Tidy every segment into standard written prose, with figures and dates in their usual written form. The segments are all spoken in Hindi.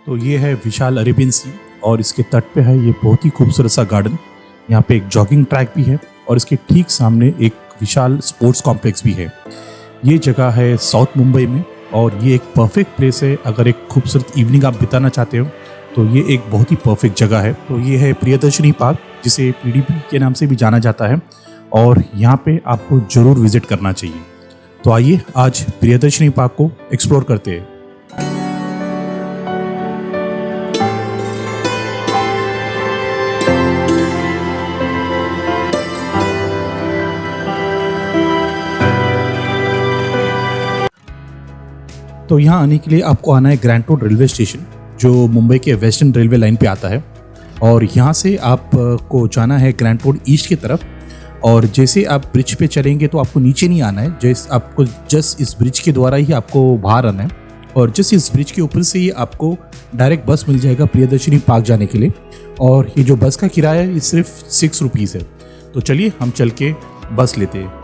तो ये है विशाल अरेबियन सी और इसके तट पे है ये बहुत ही खूबसूरत सा गार्डन। यहाँ पे एक जॉगिंग ट्रैक भी है और इसके ठीक सामने एक विशाल स्पोर्ट्स कॉम्प्लेक्स भी है। ये जगह है साउथ मुंबई में और ये एक परफेक्ट प्लेस है। अगर एक खूबसूरत इवनिंग आप बिताना चाहते हो तो ये एक बहुत ही परफेक्ट जगह है। तो ये है प्रियदर्शनी पार्क, जिसे पीडीपी के नाम से भी जाना जाता है और यहाँ पे आपको ज़रूर विजिट करना चाहिए। तो आइए आज प्रियदर्शनी पार्क को एक्सप्लोर करते हैं। तो यहाँ आने के लिए आपको आना है ग्रैंड रोड रेलवे स्टेशन, जो मुंबई के वेस्टर्न रेलवे लाइन पे आता है। और यहाँ से आपको जाना है ग्रैंड रोड ईस्ट की तरफ। और जैसे आप ब्रिज पे चलेंगे तो आपको नीचे नहीं आना है, जैसे आपको जस्ट इस ब्रिज के द्वारा ही आपको बाहर आना है। और जस्ट इस ब्रिज के ऊपर से ही आपको डायरेक्ट बस मिल जाएगा प्रियदर्शनी पार्क जाने के लिए। और ये जो बस का किराया है ये सिर्फ 6 रुपीज़ है। तो चलिए हम चल के बस लेते हैं।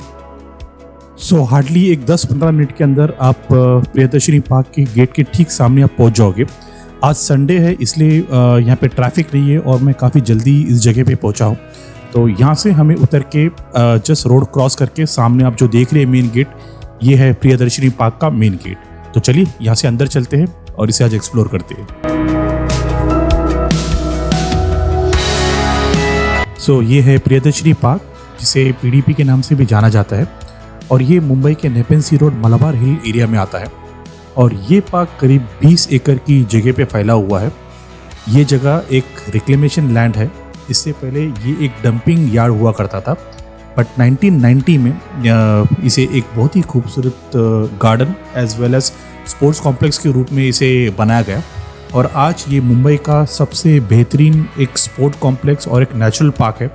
सो हार्डली एक 10-15 मिनट के अंदर आप प्रियदर्शनी पार्क के गेट के ठीक सामने आप पहुंच जाओगे। आज संडे है इसलिए यहाँ पे ट्रैफिक नहीं है और मैं काफ़ी जल्दी इस जगह पे पहुंचा हूँ। तो यहाँ से हमें उतर के जस्ट रोड क्रॉस करके सामने आप जो देख रहे हैं मेन गेट, ये है प्रियदर्शनी पार्क का मेन गेट। तो चलिए यहाँ से अंदर चलते हैं और इसे आज एक्सप्लोर करते हैं। सो ये है प्रियदर्शनी पार्क, जिसे पीडीपी के नाम से भी जाना जाता है और ये मुंबई के नेपेन सी रोड मलाबार हिल एरिया में आता है। और ये पार्क करीब 20 एकड़ की जगह पे फैला हुआ है। ये जगह एक रिक्लेमेशन लैंड है। इससे पहले ये एक डंपिंग यार्ड हुआ करता था, बट 1990 में इसे एक बहुत ही खूबसूरत garden as well as sports complex के रूप में इसे बनाया गया। और आज ये मुंबई का सबसे बेहतरीन एक स्पोर्ट कॉम्प्लेक्स और एक नेचुरल पार्क है।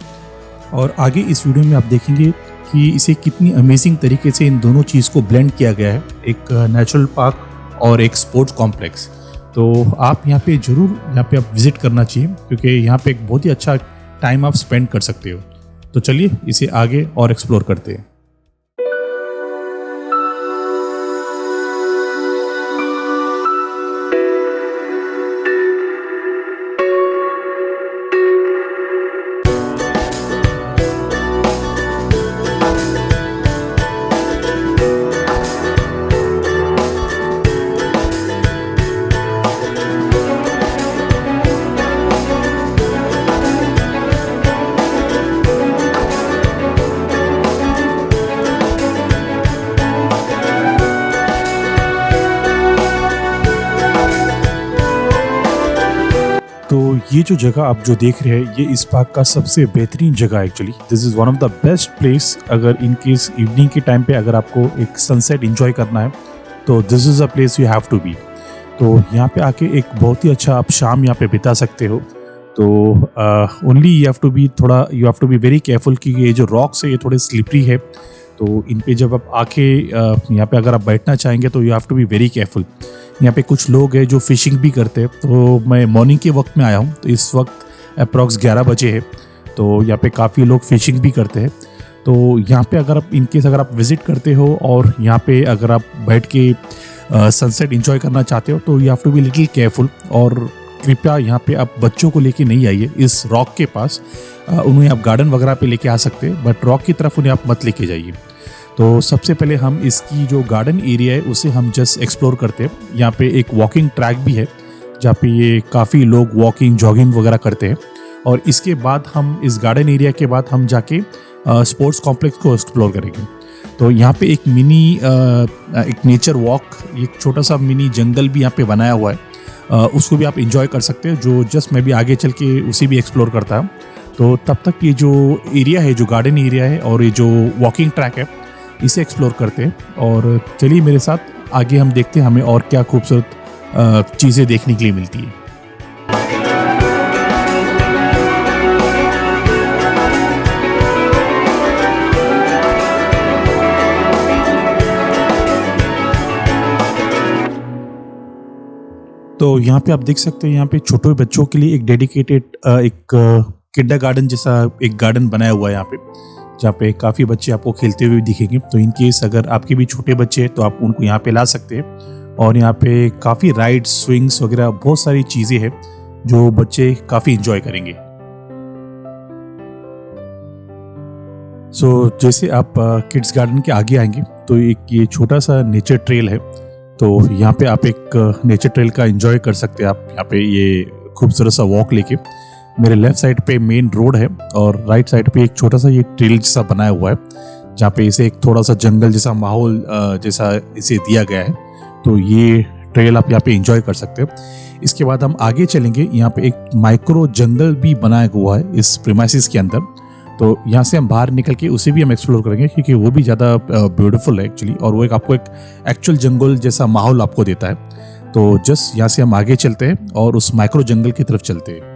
और आगे इस वीडियो में आप देखेंगे कि इसे कितनी अमेजिंग तरीके से इन दोनों चीज़ को ब्लेंड किया गया है, एक नेचुरल पार्क और एक स्पोर्ट्स कॉम्प्लेक्स। तो आप यहाँ पे ज़रूर आप विज़िट करना चाहिए, क्योंकि यहाँ पे एक बहुत ही अच्छा टाइम आप स्पेंड कर सकते हो। तो चलिए इसे आगे और एक्सप्लोर करते हैं। तो ये जो जगह आप जो देख रहे हैं, ये इस पार्क का सबसे बेहतरीन जगह है। Actually this is one of the best place. अगर इन केस इवनिंग के टाइम पे अगर आपको एक सनसेट एंजॉय करना है तो this is a place you have to be. तो यहाँ पे आके एक बहुत ही अच्छा आप शाम यहाँ पे बिता सकते हो। तो only you have to be very careful, क्योंकि ये जो रॉक्स है ये थोड़े स्लिपरी है। तो इन पे जब आप आके यहाँ पे अगर आप बैठना चाहेंगे तो you have to be very careful. यहाँ पे कुछ लोग हैं जो फिशिंग भी करते हैं। तो मैं मॉर्निंग के वक्त में आया हूँ, तो इस वक्त अप्रॉक्स 11 बजे है। तो यहाँ पे काफ़ी लोग फिशिंग भी करते हैं। तो यहाँ पे अगर आप इनकेस अगर आप विज़िट करते हो और यहाँ पे अगर आप बैठ के सनसेट एंजॉय करना चाहते हो तो you have to be little careful. और कृपया यहाँ पे आप बच्चों को लेके नहीं आइए इस रॉक के पास। उन्हें आप गार्डन वगैरह पे लेके आ सकते हैं, बट रॉक की तरफ उन्हें आप मत लेके जाइए। तो सबसे पहले हम इसकी जो गार्डन एरिया है उसे हम जस्ट एक्सप्लोर करते हैं। यहाँ पे एक वॉकिंग ट्रैक भी है जहाँ पे ये काफ़ी लोग वॉकिंग जॉगिंग वगैरह करते हैं। और इसके बाद हम इस गार्डन एरिया के बाद हम जाके स्पोर्ट्स कॉम्प्लेक्स को एक्सप्लोर करेंगे। तो यहाँ पे एक मिनी एक नेचर वॉक, एक छोटा सा मिनी जंगल भी यहाँ पे बनाया हुआ है। उसको भी आप इंजॉय कर सकते हो, जो जस्ट मैं भी आगे चल के उसे भी एक्सप्लोर करता हूँ। तो तब तक ये जो एरिया है, जो गार्डन एरिया है और ये जो वॉकिंग ट्रैक है, इसे एक्सप्लोर करते हैं। और चलिए मेरे साथ आगे हम देखते हैं हमें और क्या खूबसूरत चीज़ें देखने के लिए मिलती है। तो यहाँ पे आप देख सकते हैं, यहाँ पे छोटे बच्चों के लिए एक डेडिकेटेड एक किंडर गार्डन जैसा एक गार्डन बनाया हुआ है यहाँ पे, जहाँ पे काफ़ी बच्चे आपको खेलते हुए दिखेंगे। तो इन केस अगर आपके भी छोटे बच्चे हैं तो आप उनको यहाँ पे ला सकते हैं और यहाँ पे काफ़ी राइड्स, स्विंग्स वगैरह बहुत सारी चीज़ें हैं जो बच्चे काफ़ी इंजॉय करेंगे। जैसे आप किड्स गार्डन के आगे आएंगे तो एक ये छोटा सा नेचर ट्रेल है। तो यहाँ पे आप एक नेचर ट्रेल का एंजॉय कर सकते हैं। आप यहाँ पे ये खूबसूरत सा वॉक लेके, मेरे लेफ्ट साइड पे मेन रोड है और राइट साइड पे एक छोटा सा ये ट्रेल जैसा बनाया हुआ है जहाँ पे इसे एक थोड़ा सा जंगल जैसा माहौल जैसा इसे दिया गया है। तो ये ट्रेल आप यहाँ पे एंजॉय कर सकते हैं। इसके बाद हम आगे चलेंगे, यहाँ पे एक माइक्रो जंगल भी बनाया हुआ है इस प्रीमाइसिस के अंदर। तो यहाँ से हम बाहर निकल के उसे भी हम एक्सप्लोर करेंगे क्योंकि वो भी ज़्यादा ब्यूटीफुल है एक्चुअली, और वो एक आपको एक एक्चुअल जंगल जैसा माहौल आपको देता है। तो जस्ट यहाँ से हम आगे चलते हैं और उस माइक्रो जंगल की तरफ चलते हैं।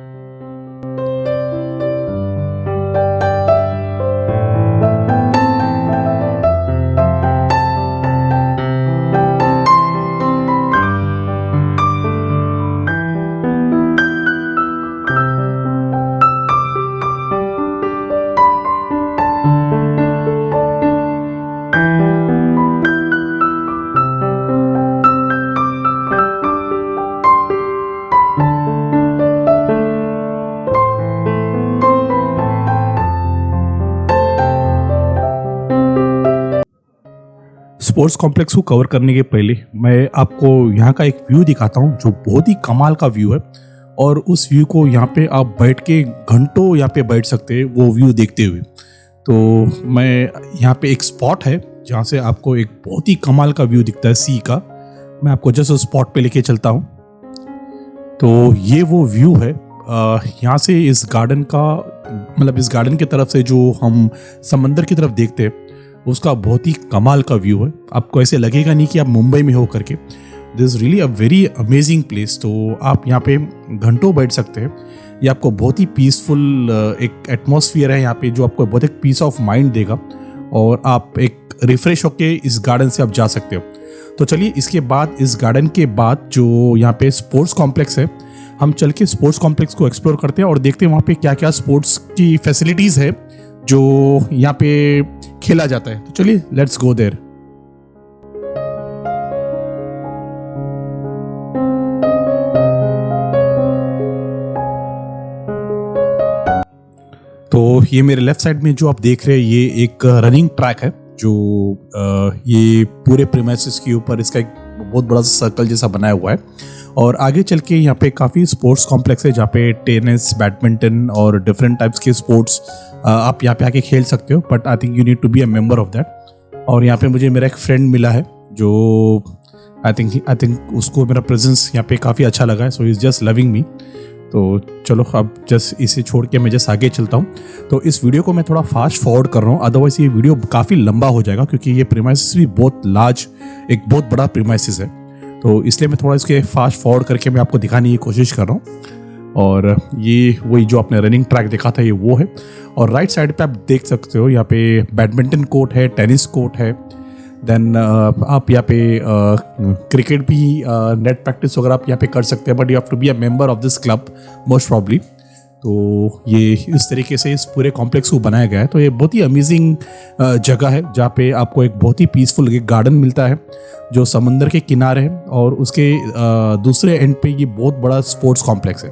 स्पोर्ट्स कॉम्प्लेक्स को कवर करने के पहले मैं आपको यहाँ का एक व्यू दिखाता हूँ जो बहुत ही कमाल का व्यू है। और उस व्यू को यहाँ पे आप बैठ के घंटों यहाँ पे बैठ सकते हैं वो व्यू देखते हुए। तो मैं यहाँ पे एक स्पॉट है जहाँ से आपको एक बहुत ही कमाल का व्यू दिखता है सी का। मैं आपको जस्ट उस स्पॉट पे लेके चलता हूँ। तो ये वो व्यू है यहाँ से इस गार्डन का, मतलब इस गार्डन की तरफ से जो हम समंदर की तरफ देखते हैं उसका बहुत ही कमाल का व्यू है। आपको ऐसे लगेगा नहीं कि आप मुंबई में हो करके। This really a very amazing place. तो आप यहाँ पे घंटों बैठ सकते हैं। ये आपको बहुत ही पीसफुल एक एटमॉस्फेयर है यहाँ पे जो आपको बहुत एक पीस ऑफ माइंड देगा और आप एक रिफ्रेश होके इस गार्डन से आप जा सकते हो। तो चलिए इसके बाद, इस गार्डन के बाद जो यहाँ पे स्पोर्ट्स कॉम्प्लेक्स है, हम चल के स्पोर्ट्स कॉम्प्लेक्स को एक्सप्लोर करते हैं और देखते हैं वहाँ पे क्या क्या स्पोर्ट्स की फैसिलिटीज़ है जो यहाँ पे खेला जाता है। तो चलिए लेट्स गो देयर। तो ये मेरे लेफ्ट साइड में जो आप देख रहे हैं ये एक रनिंग ट्रैक है जो ये पूरे प्रीमाइसेस के ऊपर इसका एक बहुत बड़ा सर्कल जैसा बनाया हुआ है। और आगे चल के यहाँ पे काफ़ी स्पोर्ट्स कॉम्प्लेक्स है जहाँ पे टेनिस, बैडमिंटन और डिफरेंट टाइप्स के स्पोर्ट्स आप यहाँ पे आके खेल सकते हो। But I think you need to be a member of that. और यहाँ पे मुझे मेरा एक फ्रेंड मिला है जो आई थिंक उसको मेरा प्रेजेंस यहाँ पे काफ़ी अच्छा लगा है। So is just loving me. तो चलो अब जस्ट इसे छोड़ के मैं जस्ट आगे चलता हूँ। तो इस वीडियो को मैं थोड़ा फास्ट फॉरवर्ड कर रहा हूँ, अदरवाइज ये वीडियो काफ़ी लंबा हो जाएगा क्योंकि ये प्रीमाइसिस भी बहुत लार्ज, एक बहुत बड़ा प्रीमाइसिस है। तो इसलिए मैं थोड़ा इसके फास्ट फॉरवर्ड करके मैं आपको दिखाने की कोशिश कर रहा हूँ। और ये वही जो आपने रनिंग ट्रैक देखा था ये वो है। और राइट साइड पे आप देख सकते हो यहाँ पे बैडमिंटन कोर्ट है, टेनिस कोर्ट है। देन आप यहाँ पे क्रिकेट भी नेट प्रैक्टिस वगैरह आप यहाँ पे कर सकते हैं, but you have to be a member of this club most probably. तो ये इस तरीके से इस पूरे कॉम्प्लेक्स को बनाया गया है। तो ये बहुत ही अमेजिंग जगह है जहाँ पे आपको एक बहुत ही पीसफुल एक गार्डन मिलता है जो समंदर के किनारे है और उसके दूसरे एंड पे ये बहुत बड़ा स्पोर्ट्स कॉम्प्लेक्स है।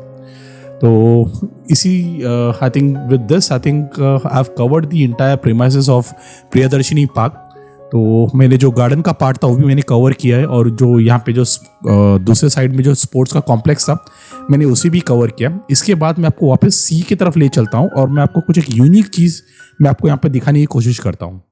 तो इसी I think with this I think I have covered the entire premises of Priyadarshini park. तो मैंने जो गार्डन का पार्ट था वो भी मैंने कवर किया है और जो यहाँ पे जो दूसरे साइड में जो स्पोर्ट्स का कॉम्प्लेक्स था मैंने उसे भी कवर किया। इसके बाद मैं आपको वापस सी की तरफ ले चलता हूँ और मैं आपको कुछ एक यूनिक चीज़ मैं आपको यहाँ पे दिखाने की कोशिश करता हूँ।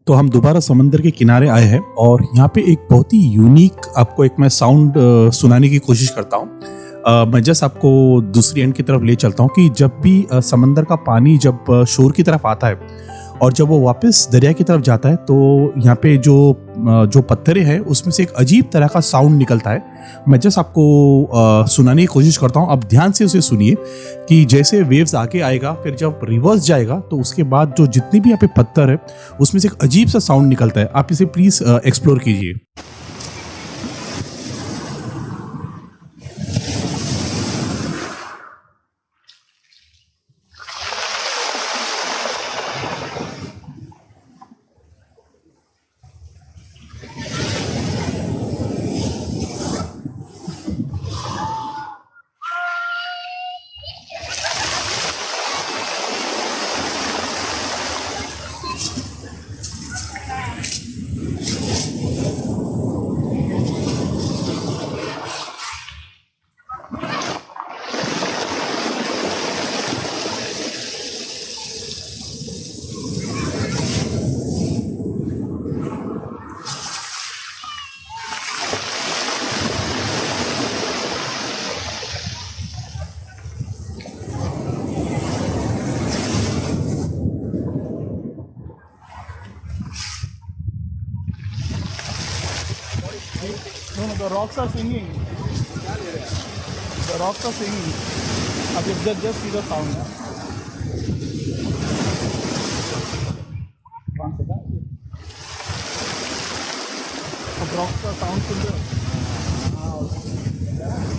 तो हम दोबारा समंदर के किनारे आए हैं और यहाँ पे एक बहुत ही यूनिक आपको एक मैं साउंड सुनाने की कोशिश करता हूँ। मैं जस्ट आपको दूसरी एंड की तरफ ले चलता हूँ कि जब भी समंदर का पानी जब शोर की तरफ आता है और जब वो वापस दरिया की तरफ जाता है तो यहाँ पे जो पत्थरें हैं उसमें से एक अजीब तरह का साउंड निकलता है। मैं जस्ट आपको सुनाने की कोशिश करता हूँ। अब ध्यान से उसे सुनिए कि जैसे वेव्स आगे आएगा फिर जब रिवर्स जाएगा तो उसके बाद जो जितने भी यहाँ पे पत्थर है उसमें से एक अजीब सा साउंड निकलता है। आप इसे प्लीज़ एक्सप्लोर कीजिए। rocks are singing. The rocks are singing. अब just see the sound. One second. अब rocks का sound सुन रहे हो?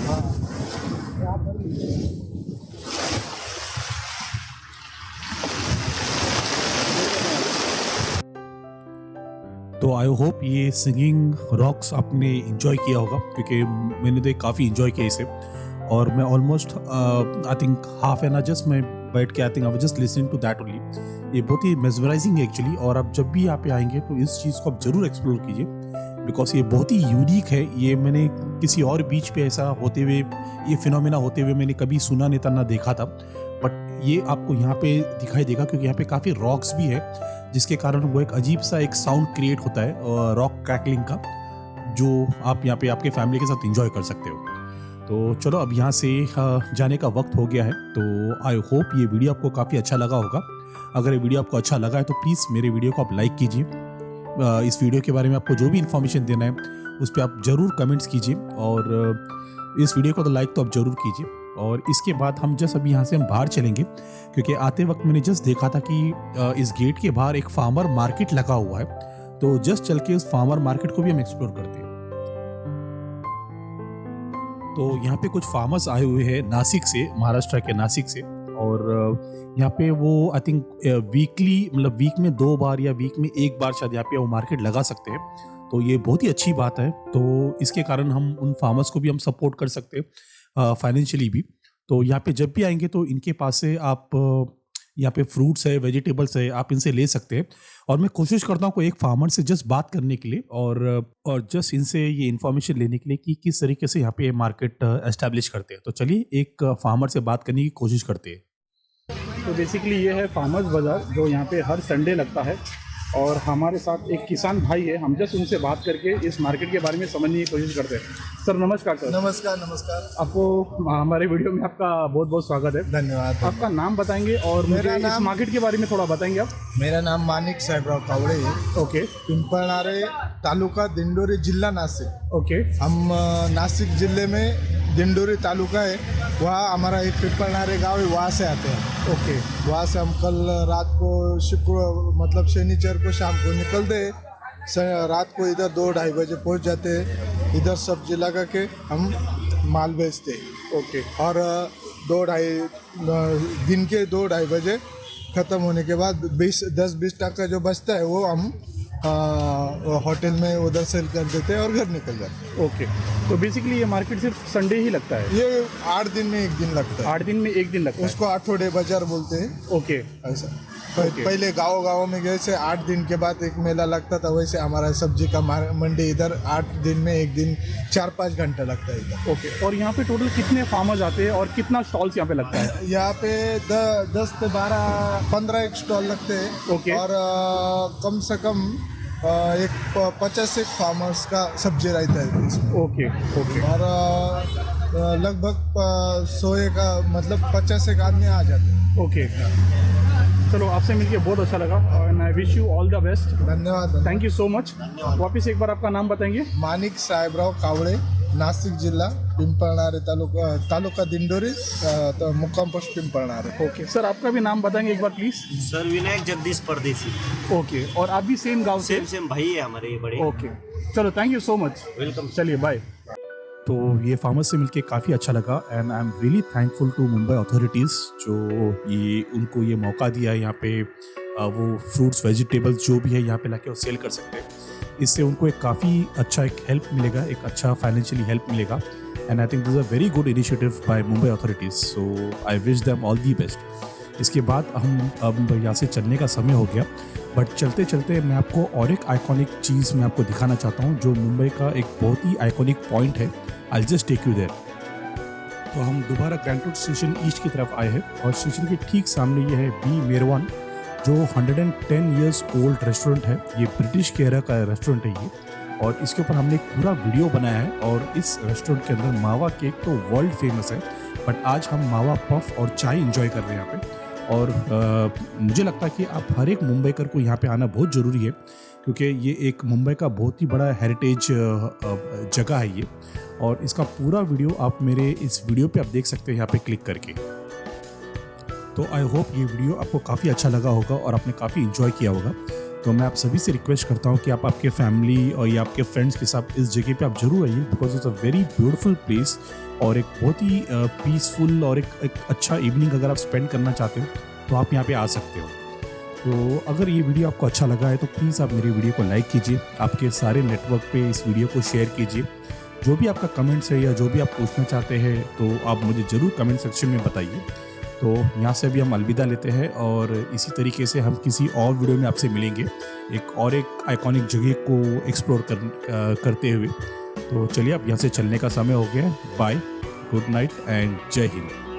हाँ. तो आई होप ये सिंगिंग रॉक्स आपने इंजॉय किया होगा, क्योंकि मैंने तो काफ़ी इंजॉय किया इसे। और मैं almost I think half an hour just मैं बैठ के I think I just listening to that only. ये बहुत ही मेस्मराइजिंग है एक्चुअली, और आप जब भी यहाँ पे आएंगे तो इस चीज़ को आप ज़रूर एक्सप्लोर कीजिए, बिकॉज ये बहुत ही यूनिक है। ये मैंने किसी और बीच पे ऐसा होते हुए, ये फिनोमेना होते हुए मैंने कभी सुना नहीं था, ना देखा था। बट ये आपको यहाँ पे दिखाई देगा, क्योंकि यहाँ पे काफ़ी रॉक्स भी है, जिसके कारण वो एक अजीब सा एक साउंड क्रिएट होता है रॉक क्रैकलिंग का, जो आप यहाँ पे आपके फैमिली के साथ एंजॉय कर सकते हो। तो चलो अब यहाँ से जाने का वक्त हो गया है। तो आई होप ये वीडियो आपको काफ़ी अच्छा लगा होगा। अगर ये वीडियो आपको अच्छा लगा है तो प्लीज़ मेरे वीडियो को आप लाइक कीजिए। इस वीडियो के बारे में आपको जो भी इन्फॉर्मेशन देना है उस पर आप ज़रूर कमेंट्स कीजिए, और इस वीडियो को तो लाइक तो आप ज़रूर कीजिए। और इसके बाद हम जस्ट अभी यहाँ से हम बाहर चलेंगे, क्योंकि आते वक्त मैंने जस्ट देखा था कि इस गेट के बाहर एक फार्मर मार्केट लगा हुआ है। तो जस्ट चल के उस फार्मर मार्केट को भी हम एक्सप्लोर करते हैं। तो यहाँ पे कुछ फार्मर्स आए हुए हैं नासिक से, महाराष्ट्र के नासिक से, और यहाँ पे वो आई थिंक वीकली, मतलब वीक में 2 बार या वीक में 1 बार शायद यहाँ पे वो मार्केट लगा सकते हैं। तो ये बहुत ही अच्छी बात है। तो इसके कारण हम उन फार्मर्स को भी हम सपोर्ट कर सकते हैं फाइनेंशियली भी। तो यहाँ पे जब भी आएंगे तो इनके पास से आप यहाँ पे फ्रूट्स है, वेजिटेबल्स है, आप इनसे ले सकते हैं। और मैं कोशिश करता हूँ कोई एक फार्मर से जस्ट बात करने के लिए, और जस्ट इनसे ये इन्फॉर्मेशन लेने के लिए कि किस तरीके से यहाँ पे मार्केट एस्टैब्लिश करते हैं। तो चलिए एक फार्मर से बात करने की कोशिश करते हैं। तो बेसिकली ये है फार्मर्स बाज़ार, जो यहाँ पे हर संडे लगता है। और हमारे साथ एक किसान भाई है, हम जस्ट उनसे बात करके इस मार्केट के बारे में समझने की कोशिश करते हैं। सर नमस्कार। सर नमस्कार। नमस्कार आपको हमारे वीडियो में आपका बहुत बहुत स्वागत है। धन्यवाद। आपका नाम बताएंगे और मुझे इस मार्केट के बारे में थोड़ा बताएंगे आप? मेरा नाम मानिक साहेबराव कावड़े है। ओके। पिंपळणारे, तालुका दिंडोरी, जिला नासिक। ओके। हम नासिक जिले में दिंडोरी तालुका है, वहाँ हमारा एक पिंपळणारे गाँव है, वहाँ से आते हैं। ओके। वहाँ से हम कल रात को मतलब शनिचर को शाम को निकलते हैं, रात को इधर 2-2:30 बजे पहुँच जाते हैं। इधर सब्जी लगा के हम माल बेचते हैं। ओके। और 2-2:30 दिन के 2-2:30 बजे ख़त्म होने के बाद 10-20 टका जो बचता है वो हम होटल में उधर सेल कर देते हैं और घर निकल जाते हैं। ओके। तो बेसिकली ये मार्केट सिर्फ संडे ही लगता है? ये 8 दिन में 1 दिन लगता है। 8 दिन में 1 दिन लगता है, उसको आठवड़े बाजार बोलते हैं। ओके। ऐसा पहले गाँव में जैसे 8 दिन के बाद एक मेला लगता था, वैसे हमारा सब्जी का मंडी इधर 8 दिन में 1 दिन 4-5 घंटा लगता है इधर। ओके। और यहाँ पे टोटल कितने फार्मर्स आते हैं और कितना स्टॉल्स यहाँ पे लगता है? यहाँ पे 10 से 15 एक स्टॉल लगते हैं। ओके। और कम से कम एक 50 एक फार्मर्स का सब्जी रहता है इसमें। ओके। ओके। और लगभग 100 का मतलब 50 एक आदमी आ जाते हैं। ओके। चलो आपसे मिलके बहुत अच्छा लगा, and I wish you all the best. धन्यवाद। Thank you so much. वापस एक बार आपका नाम बताएंगे? मानिक साहेबराव कावड़े, नासिक जिला, पिंपळणारे तालुका दिंडोरी, तो मुक्काम पोस्ट पिंपळणारे। ओके। सर आपका भी नाम बताएंगे एक बार प्लीज? सर विनायक जगदीश परदेसी। ओके। और आप भी सेम गांव से? सेम भाई है हमारे ये बड़े। ओके। चलो thank you so much. Welcome. चलिए बाय। तो ये फार्मर से मिलके काफ़ी अच्छा लगा, and I am really thankful to Mumbai authorities जो ये उनको ये मौका दिया है यहाँ पे वो फ्रूट्स वेजिटेबल्स जो भी है यहाँ पे लाके वो सेल कर सकते हैं। इससे उनको एक काफ़ी अच्छा एक हेल्प मिलेगा, एक अच्छा फाइनेंशियली हेल्प मिलेगा, and I think this a very good initiative by Mumbai authorities. So I wish them all the best. इसके बाद हम अब यहाँ से चलने का समय हो गया, बट चलते चलते मैं आपको और एक आइकॉनिक चीज़ मैं आपको दिखाना चाहता हूँ, जो मुंबई का एक बहुत ही आइकॉनिक पॉइंट है। I just take you there. तो हम दोबारा ग्रैंड रोड स्टेशन ईस्ट की तरफ आए हैं, और स्टेशन के ठीक सामने ये है बी मेरवान, जो 110 ईयर्स ओल्ड रेस्टोरेंट है। ये ब्रिटिश केरा का रेस्टोरेंट है ये, और इसके ऊपर हमने एक पूरा वीडियो बनाया है। और इस रेस्टोरेंट के अंदर मावा केक तो वर्ल्ड फेमस है, बट आज हम मावा पफ और चाय इंजॉय कर रहे हैं यहाँ पे। और मुझे लगता है कि आप हर एक मुंबईकर को यहाँ पे आना बहुत ज़रूरी है, क्योंकि ये एक मुंबई का बहुत ही बड़ा हेरिटेज जगह है ये। और इसका पूरा वीडियो आप मेरे इस वीडियो पे आप देख सकते हैं यहाँ पे क्लिक करके। तो आई होप ये वीडियो आपको काफ़ी अच्छा लगा होगा और आपने काफ़ी इन्जॉय किया होगा। तो मैं आप सभी से रिक्वेस्ट करता हूँ कि आप आपके फैमिली और या आपके फ्रेंड्स के साथ इस जगह पे आप जरूर आइए, because it's a very beautiful place और एक बहुत ही पीसफुल और एक अच्छा इवनिंग अगर आप स्पेंड करना चाहते हो तो आप यहाँ पे आ सकते हो। तो अगर ये वीडियो आपको अच्छा लगा है तो प्लीज़ आप मेरे वीडियो को लाइक कीजिए, आपके सारे नेटवर्क पे इस वीडियो को शेयर कीजिए। जो भी आपका कमेंट्स है या जो भी आप पूछना चाहते हैं तो आप मुझे ज़रूर कमेंट सेक्शन में बताइए। तो यहाँ से भी हम अलविदा लेते हैं और इसी तरीके से हम किसी और वीडियो में आपसे मिलेंगे एक आइकॉनिक जगह को एक्सप्लोर करते हुए। तो चलिए अब यहाँ से चलने का समय हो गया है। बाय, गुड नाइट एंड जय हिंद।